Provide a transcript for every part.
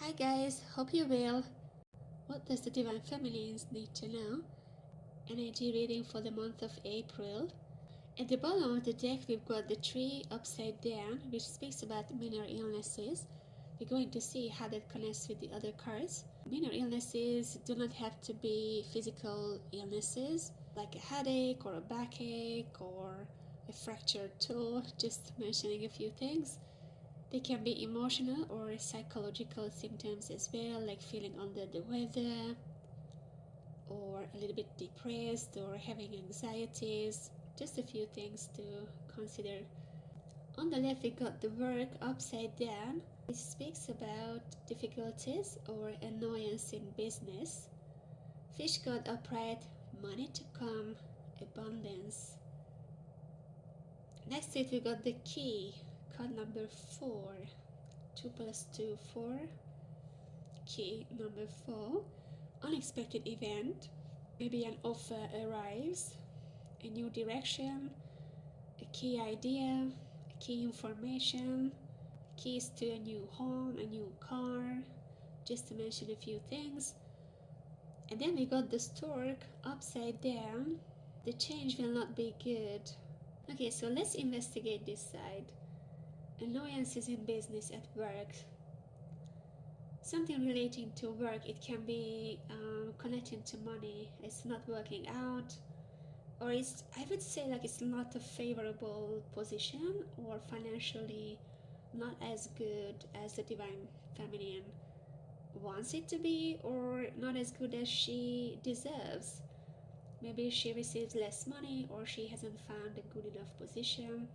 Hi guys, hope you're well. What does the Divine Feminines need to know? Energy reading for the month of April. At the bottom of the deck we've got the tree upside down, which speaks about minor illnesses. We're going to see how that connects with the other cards. Minor illnesses do not have to be physical illnesses, like a headache or a backache or a fractured toe, just mentioning a few things. They can be emotional or psychological symptoms as well, like feeling under the weather, or a little bit depressed, or having anxieties. Just a few things to consider. On the left, we got the work upside down. It speaks about difficulties or annoyance in business. Fish god upright, money to come, abundance. Next to it, we got the key, card number 4. 2 plus 2, 4. Key number 4. Unexpected event. Maybe an offer arrives, a new direction, a key idea, a key information, keys to a new home, a new car, just to mention a few things. And then we got the stork upside down. The change will not be good. Okay, so let's investigate this side. Annoyances in business at work. Something relating to work. It can be connecting to money. It's not working out, or it's, I would say, like it's not a favorable position, or financially not as good as the Divine Feminine wants it to be, or not as good as she deserves. Maybe she receives less money, or she hasn't found a good enough position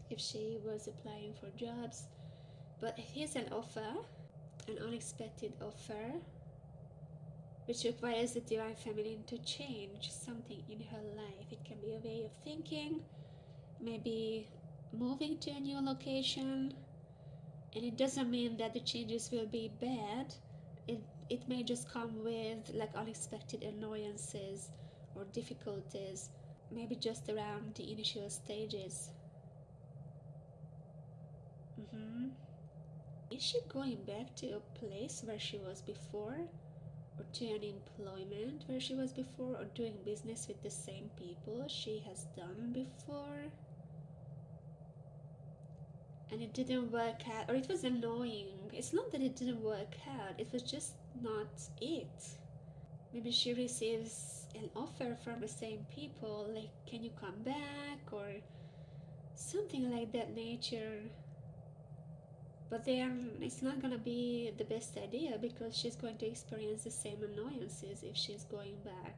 if she was applying for jobs. But here's an offer, an unexpected offer, which requires the Divine Feminine to change something in her life. It can be a way of thinking, maybe moving to a new location, and it doesn't mean that the changes will be bad. It may just come with like unexpected annoyances or difficulties, maybe just around the initial stages. Is she going back to a place where she was before, or to an employment where she was before, or doing business with the same people she has done before? And it didn't work out, or it was annoying. It's not that it didn't work out, it was just not it. Maybe she receives an offer from the same people, like, can you come back, or something like that nature. But then it's not gonna be the best idea, because she's going to experience the same annoyances if she's going back.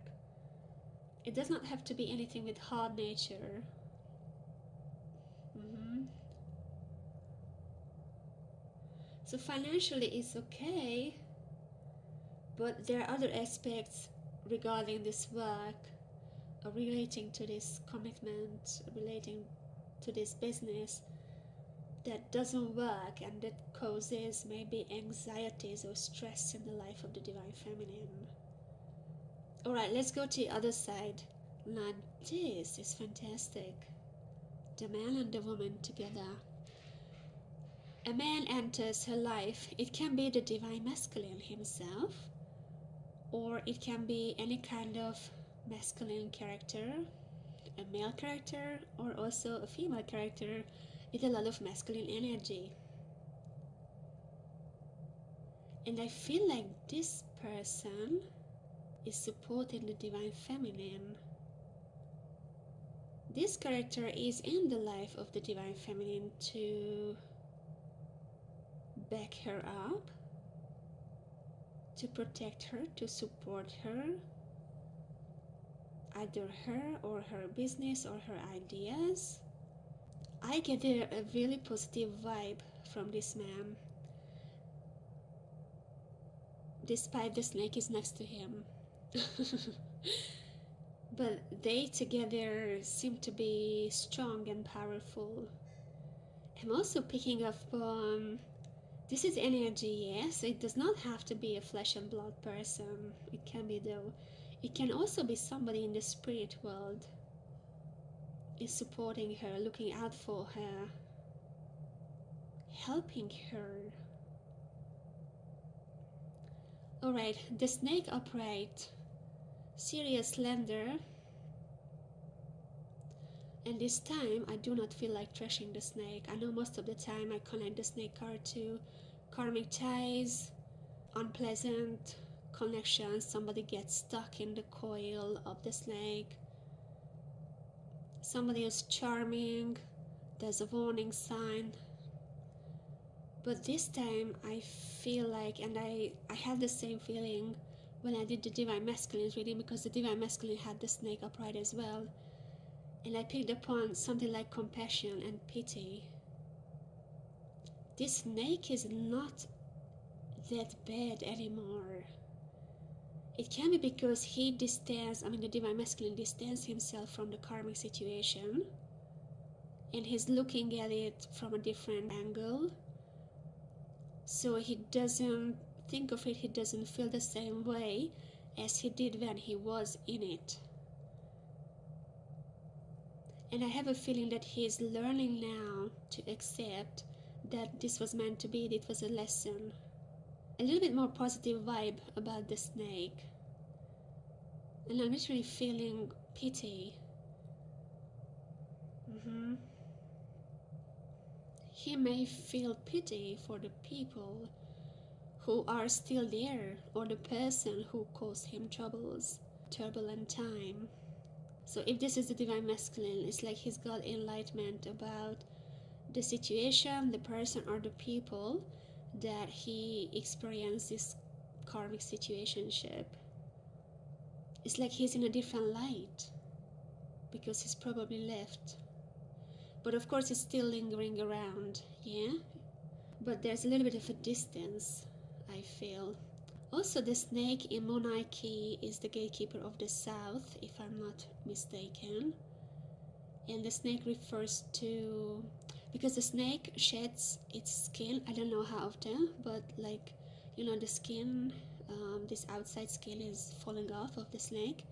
It does not have to be anything with hard nature. So financially it's okay, but there are other aspects regarding this work, relating to this commitment, relating to this business, that doesn't work, and that causes maybe anxieties or stress in the life of the Divine Feminine. Alright, let's go to the other side. Now this is fantastic. The man and the woman together. A man enters her life. It can be the Divine Masculine himself, or it can be any kind of masculine character, a male character, or also a female character with a lot of masculine energy. And I feel like this person is supporting the Divine Feminine. This character is in the life of the Divine Feminine to back her up, to protect her, to support her, either her or her business or her ideas. I get a really positive vibe from this man, despite the snake is next to him. But they together seem to be strong and powerful. I'm also picking up this is energy, yes. It does not have to be a flesh and blood person. It can be, though. It can also be somebody in the spirit world is supporting her, looking out for her, helping her. Alright, the snake upright, serious, slender, and this time I do not feel like trashing the snake. I know most of the time I connect the snake card to karmic ties, unpleasant connections, somebody gets stuck in the coil of the snake, somebody is charming, there's a warning sign. But this time I feel like, and I had the same feeling when I did the Divine Masculine reading, because the Divine Masculine had the snake upright as well, and I picked upon something like compassion and pity. This snake is not that bad anymore. It can be because the Divine Masculine distanced himself from the karmic situation, and he's looking at it from a different angle. So he doesn't think of it, he doesn't feel the same way as he did when he was in it. And I have a feeling that he's learning now to accept that this was meant to be, it was a lesson. A little bit more positive vibe about the snake. And I'm literally feeling pity. He may feel pity for the people who are still there, or the person who caused him troubles, turbulent time. So if this is the Divine Masculine, it's like he's got enlightenment about the situation, the person, or the people that he experienced this karmic situationship. It's like he's in a different light because he's probably left. But of course it's still lingering around, yeah? But there's a little bit of a distance, I feel. Also, the snake in Monarchy is the gatekeeper of the south, if I'm not mistaken. And the snake refers to... because the snake sheds its skin, I don't know how often, but like, the skin, this outside skin is falling off of the snake.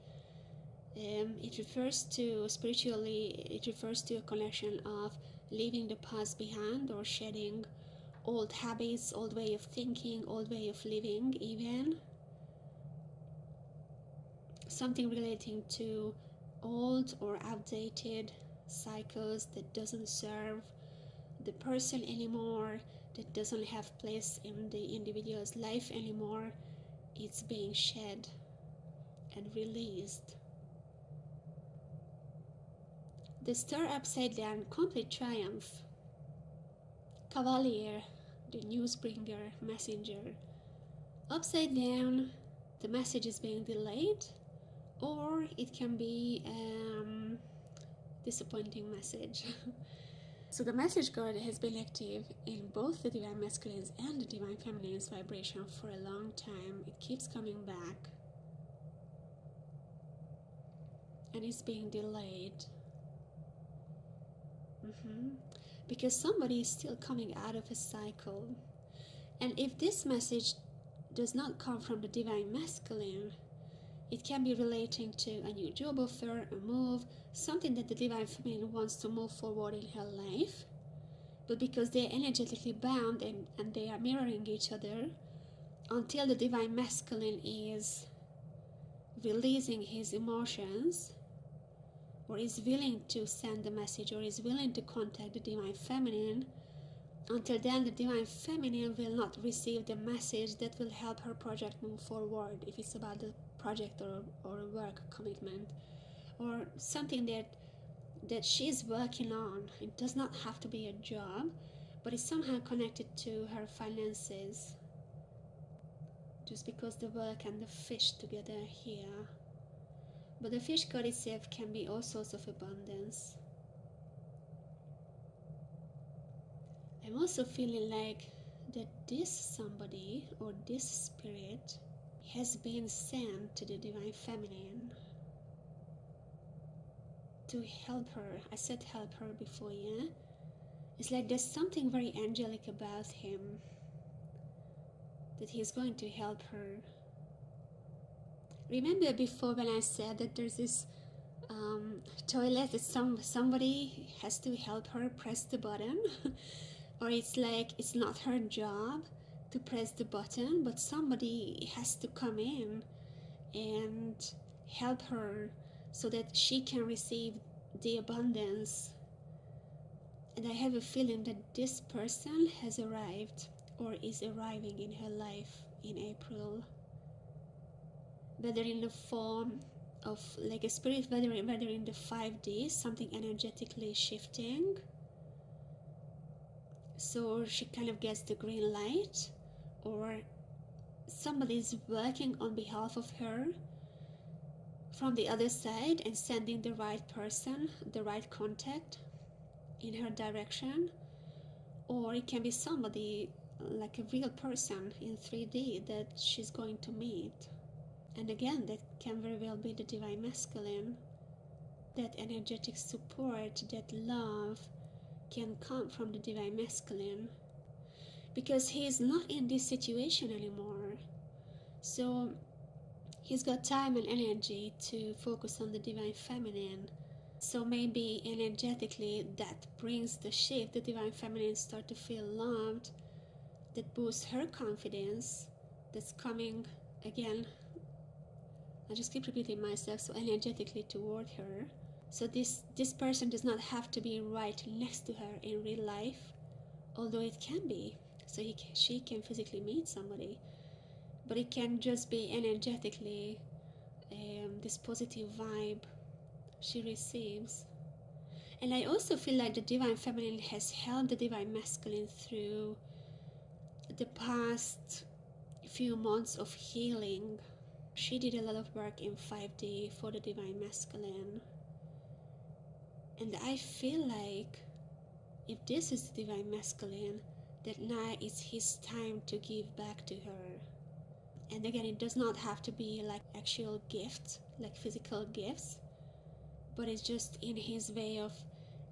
It refers to, spiritually, it refers to a connection of leaving the past behind, or shedding old habits, old way of thinking, old way of living, even. Something relating to old or outdated cycles that doesn't serve the person anymore, that doesn't have place in the individual's life anymore. It's being shed and released. The star upside down, complete triumph. Cavalier, the newsbringer, messenger. Upside down, the message is being delayed, or it can be disappointing message. So the message card has been active in both the Divine Masculines and the Divine Feminines vibration for a long time. It keeps coming back, and it's being delayed. Because somebody is still coming out of a cycle. And if this message does not come from the Divine Masculine, it can be relating to a new job offer, a move, something that the Divine Feminine wants to move forward in her life. But because they're energetically bound and they are mirroring each other, until the Divine Masculine is releasing his emotions, or is willing to send the message, or is willing to contact the Divine Feminine, until then the Divine Feminine will not receive the message that will help her project move forward, if it's about the project or a work commitment, or something that she's working on. It does not have to be a job, but it's somehow connected to her finances, just because the work and the fish together here. But the fish card itself can be all sorts of abundance. I'm also feeling like that this somebody, or this spirit, has been sent to the Divine Feminine to help her. I said help her before, yeah? It's like there's something very angelic about him, that he's going to help her. Remember before when I said that there's this toilet that somebody has to help her press the button? Or it's like it's not her job to press the button, but somebody has to come in and help her so that she can receive the abundance. And I have a feeling that this person has arrived or is arriving in her life in April, whether in the form of like a spirit, whether in the 5D, something energetically shifting, so she kind of gets the green light, or somebody's working on behalf of her from the other side and sending the right person, the right contact in her direction. Or it can be somebody, like a real person in 3D that she's going to meet. And again, that can very well be the Divine Masculine. That energetic support, that love can come from the Divine Masculine, because he's not in this situation anymore. So he's got time and energy to focus on the Divine Feminine. So maybe energetically that brings the shift. The Divine Feminine start to feel loved. That boosts her confidence. That's coming, again, I just keep repeating myself, so energetically toward her. So this person does not have to be right next to her in real life, although it can be. So she can physically meet somebody, but it can just be energetically this positive vibe she receives. And I also feel like the Divine Feminine has helped the Divine Masculine through the past few months of healing. She did a lot of work in 5D for the Divine Masculine. And I feel like if this is the Divine Masculine, that now is his time to give back to her. And again, it does not have to be like actual gifts, like physical gifts, but it's just in his way of,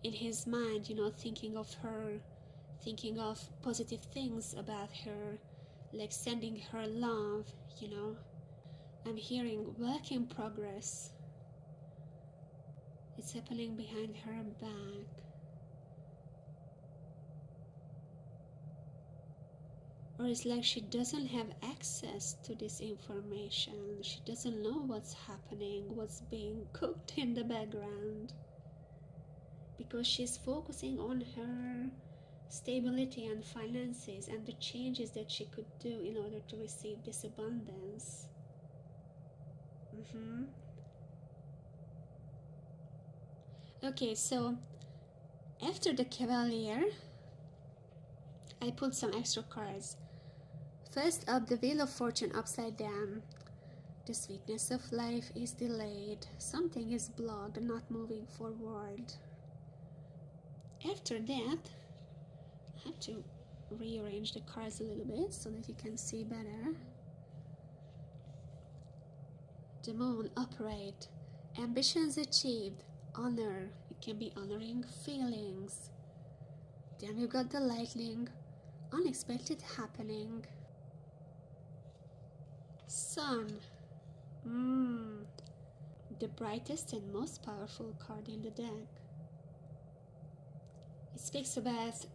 in his mind, thinking of her, thinking of positive things about her, like sending her love. I'm hearing work in progress. It's happening behind her back. Or it's like she doesn't have access to this information. She doesn't know what's happening, what's being cooked in the background, because she's focusing on her stability and finances and the changes that she could do in order to receive this abundance. Okay, so after the Cavalier, I pulled some extra cards. First up, the Wheel of Fortune upside down. The sweetness of life is delayed. Something is blocked, not moving forward. After that, I have to rearrange the cards a little bit so that you can see better. The Moon upright. Ambitions achieved. Honor. It can be honoring feelings. Then we've got the Lightning. Unexpected happening. Sun. The brightest and most powerful card in the deck. It speaks about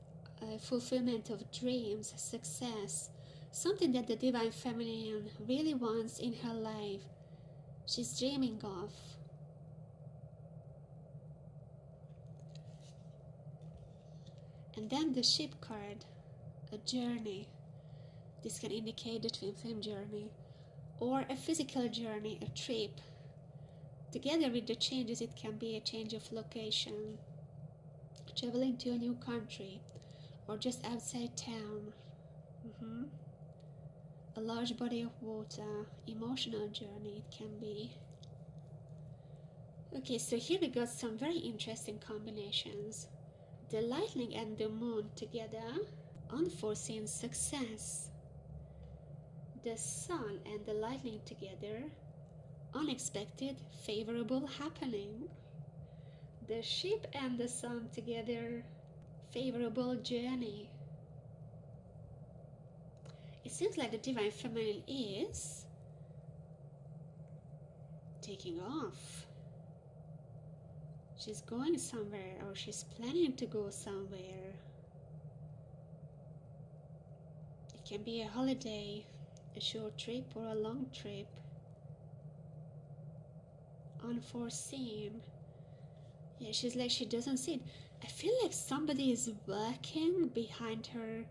fulfillment of dreams, success, something that the Divine Feminine really wants in her life. She's dreaming of. And then the Ship card, a journey. This can indicate the twin flame journey, or a physical journey, a trip. Together with the changes, it can be a change of location, traveling to a new country, or just outside town. A large body of water, emotional journey it can be. Okay, so here we got some very interesting combinations. The Lightning and the Moon together, unforeseen success. The Sun and the Lightning together, unexpected favorable happening. The Ship and the Sun together, favorable journey. It seems like the Divine Feminine is taking off. She's going somewhere, or she's planning to go somewhere. It can be a holiday, a short trip or a long trip. Unforeseen. Yeah, she's like, she doesn't see it. I feel like somebody is working behind her.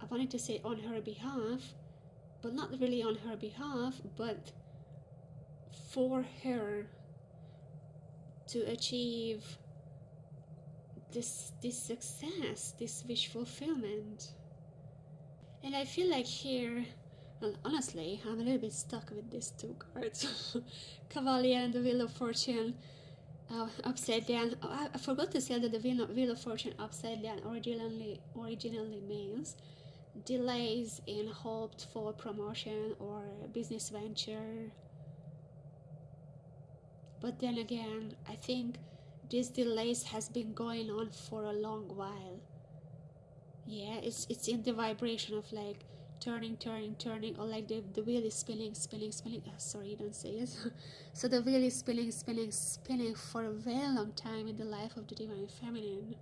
I wanted to say on her behalf, but not really on her behalf, but for her to achieve this success, this wish fulfillment. And I feel like here, well, honestly, I'm a little bit stuck with these two cards. Cavalier and the Wheel of Fortune upside down. Oh, I forgot to say that the Wheel of Fortune upside down originally means delays in hoped for promotion or business venture. But then again, I think these delays has been going on for a long while. Yeah, it's in the vibration of like turning, or like the wheel is spinning. Sorry, don't say it. So the wheel is spinning for a very long time in the life of the Divine Feminine.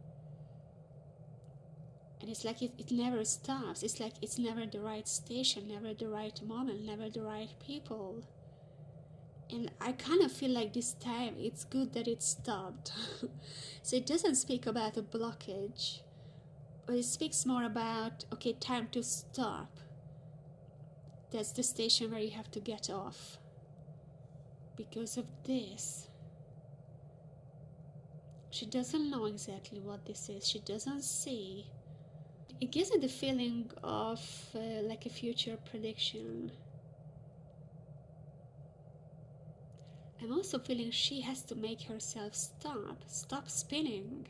And it's like it never stops. It's like it's never the right station, never the right moment, never the right people. And I kind of feel like this time it's good that it stopped. So it doesn't speak about a blockage, but it speaks more about, okay, time to stop. That's the station where you have to get off. Because of this. She doesn't know exactly what this is. She doesn't see. It gives her the feeling of like a future prediction. I'm also feeling she has to make herself stop spinning.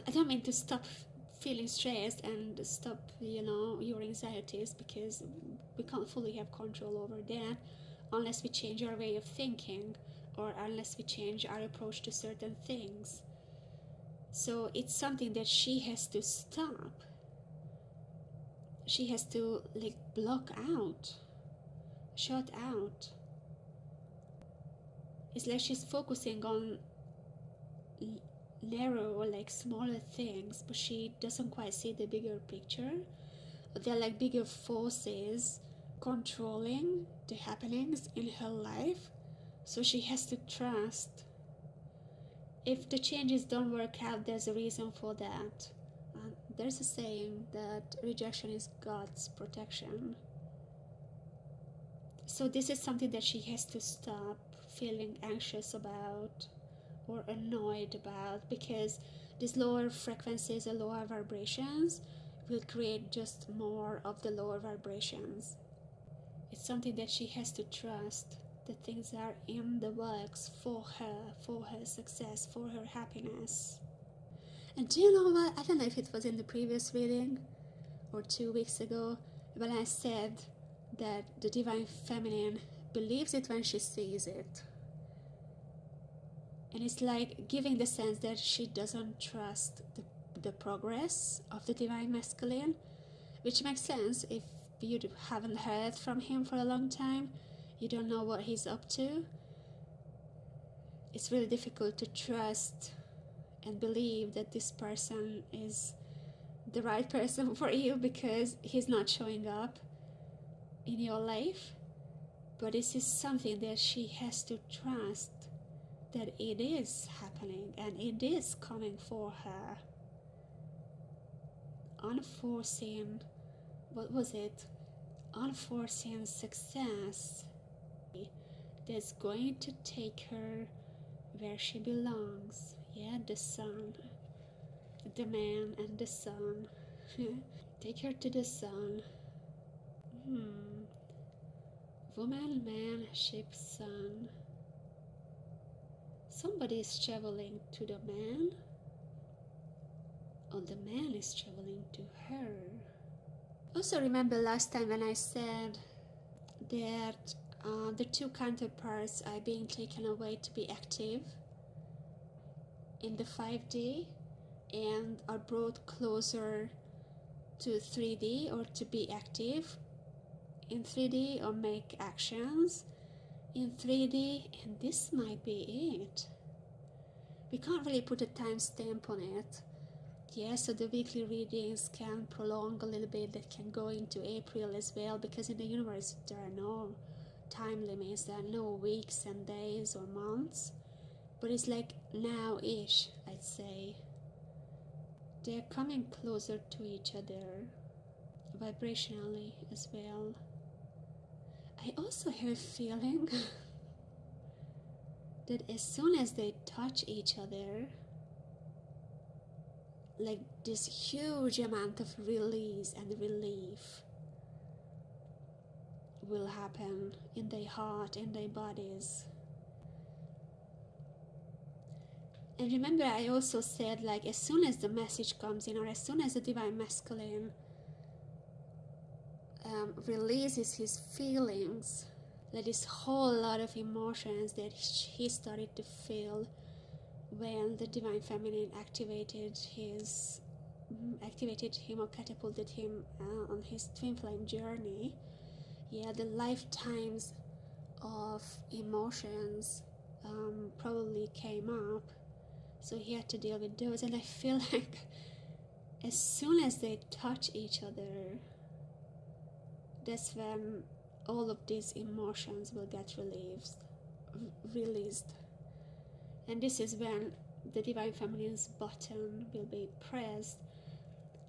I don't mean to stop feeling stressed and stop, your anxieties, because we can't fully have control over that unless we change our way of thinking or unless we change our approach to certain things. So it's something that she has to stop. She has to like block out, shut out. It's like she's focusing on narrow or like smaller things, but she doesn't quite see the bigger picture. There are like bigger forces controlling the happenings in her life, so she has to trust. If the changes don't work out, there's a reason for that. There's a saying that rejection is God's protection. So this is something that she has to stop feeling anxious about or annoyed about, because these lower frequencies and lower vibrations will create just more of the lower vibrations. It's something that she has to trust, that things are in the works for her success, for her happiness. And do you know what? I don't know if it was in the previous reading or 2 weeks ago when I said that the Divine Feminine believes it when she sees it. And it's like giving the sense that she doesn't trust the progress of the Divine Masculine, which makes sense if you haven't heard from him for a long time, you don't know what he's up to. It's really difficult to trust and believe that this person is the right person for you because he's not showing up in your life. But this is something that she has to trust, that it is happening and it is coming for her. Unforeseen, what was it? Unforeseen success that's going to take her where she belongs. Yeah, the sun, the man and the sun. Take her to the sun. Woman, man, ship, sun. Somebody is traveling to the man, or the man is traveling to her. Also remember last time when I said that the two counterparts are being taken away to be active in the 5D and are brought closer to 3D, or to be active in 3D or make actions in 3D, and this might be it. We can't really put a timestamp on it, Yeah, so the weekly readings can prolong a little bit, that can go into April as well, because in the universe there are no time limits, there are no weeks and days or months, but it's like now-ish, I'd say. They're coming closer to each other vibrationally as well. I also have a feeling that as soon as they touch each other, like this huge amount of release and relief will happen in their heart and their bodies. And remember, I also said, like, as soon as the message comes in, or as soon as the divine masculine releases his feelings, like this whole lot of emotions that he started to feel when the divine feminine activated him or catapulted him on his twin flame journey. Yeah, the lifetimes of emotions probably came up, so he had to deal with those. And I feel like as soon as they touch each other, that's when all of these emotions will get released. And this is when the divine feminine's button will be pressed,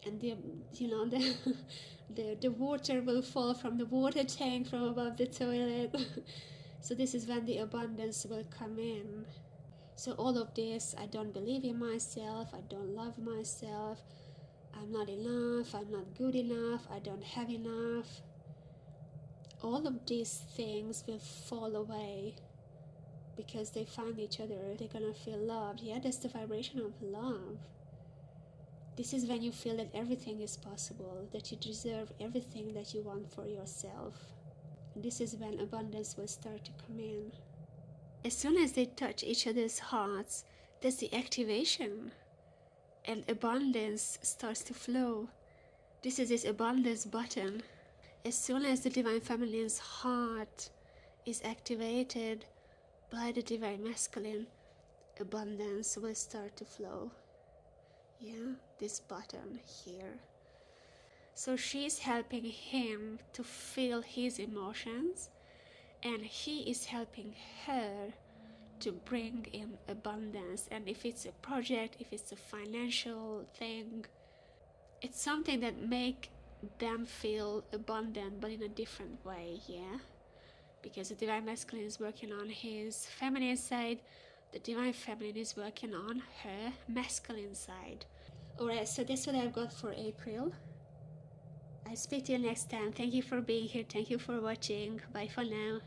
and the water will fall from the water tank from above the toilet. So this is when the abundance will come in. So all of this, I don't believe in myself, I don't love myself, I'm not enough, I'm not good enough, I don't have enough, all of these things will fall away because they find each other. They're gonna feel loved. Yeah, that's the vibration of love. This is when you feel that everything is possible, that you deserve everything that you want for yourself. And this is when abundance will start to come in. As soon as they touch each other's hearts, that's the activation, and abundance starts to flow. This is this abundance button. As soon as the divine feminine's heart is activated by the divine masculine, abundance will start to flow. Yeah, this button here. So she's helping him to feel his emotions, and he is helping her to bring in abundance. And if it's a project, if it's a financial thing, it's something that make them feel abundant, but in a different way. Yeah, because the divine masculine is working on his feminine side, the divine feminine is working on her masculine side. Alright, so that's what I've got for April. I'll speak to you next time. Thank you for being here. Thank you for watching. Bye for now.